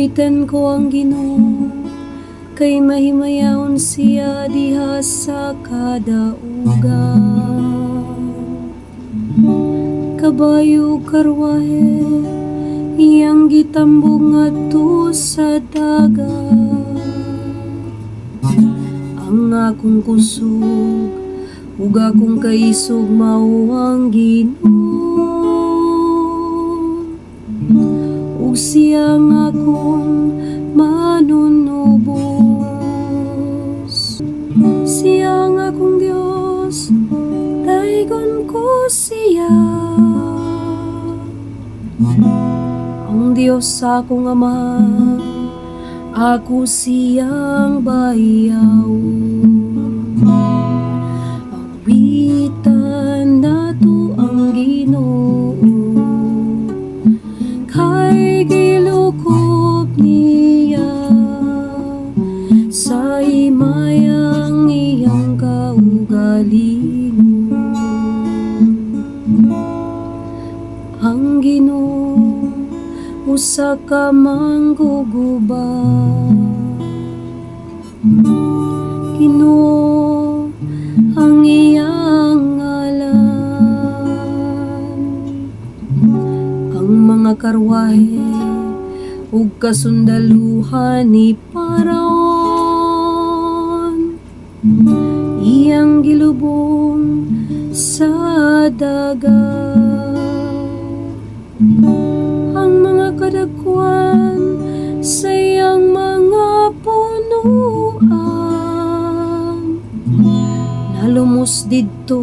Awitan ko ang Ginoo, kay mahimayaon siya diha sa kadaugan. Kabayo karwahe, iyang gitambong ngadto sa dagat. Ang akong kusog, ug akong kaisog mao ang Ginoo, ug siyang akong manunubos. Siyang akong Dios, daigon ko siya. Ang Dios sa akong Ama, ako siyang bayaw. Awitan nato ang Ginoo, kay gilukop niya sa himayang iyang kaugalingon. Ang Ginoo usa ka manggugubat. Ginoo ang iyang ngalan. Ang mga karwahe ug kasundaluhan ni Paraon, iyang gilubong sa dagat. Ang mga kadakwan sa iyang mga punuan, nalumos didto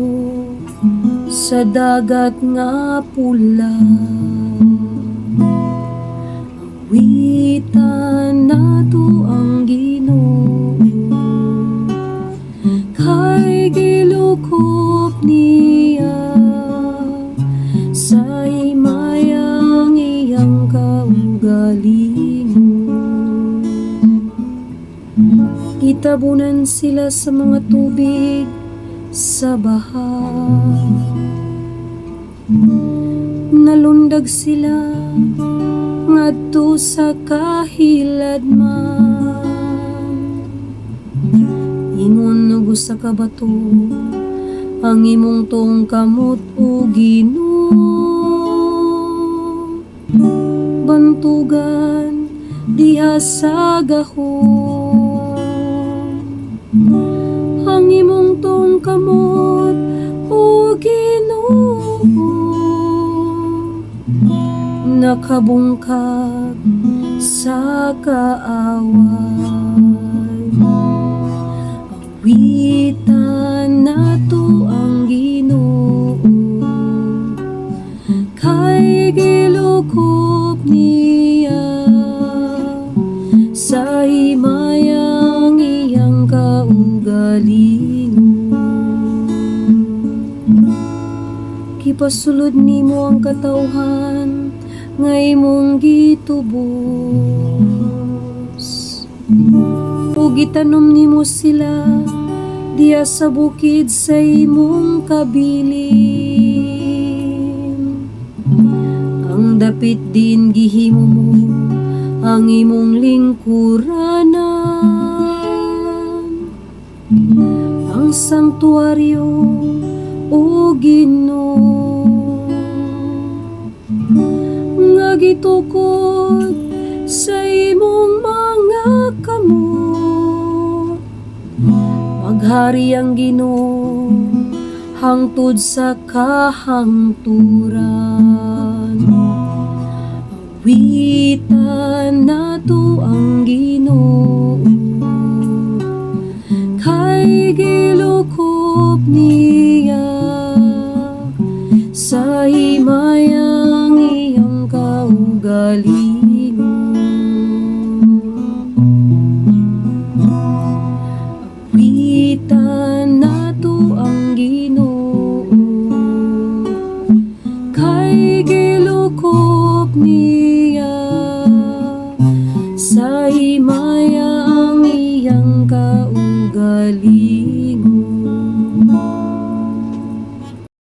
sa dagat nga pula. Awitan nato ang Ginoo, kay gilukop niya sa himayang iyang kaugalingon. Gitabunan sila sa mga tubig sa baha, nalundag sila ngadto sa kahiladman. Ingon ug usa ka bato ang imong tungkamot o Ginoo, bantugan diha sa gahom. Ang imong tungkamot o Ginoo, nakabungkag sa kaaway. Awitan nato ang Ginoo, kay gilukop niya sa himayang iyang kaugalingon. Kipasulod nimo ang katawhan nga imong gitubos, ug gitanom nimo sila diya sa bukid sa imong kabilin. Ang dapit din gihimo mo ang imong lingkuranan, ang sanktuaryo o Ginoo, nga gitukod sa imong mga kamot. Maghari ang Ginoo hangtod sa kahangturan. Awitan nato ang Ginoo, kay gilukop niya sa himayang iyang kaugalingon. Awitan nato ang Ginoo, kay gilukop niya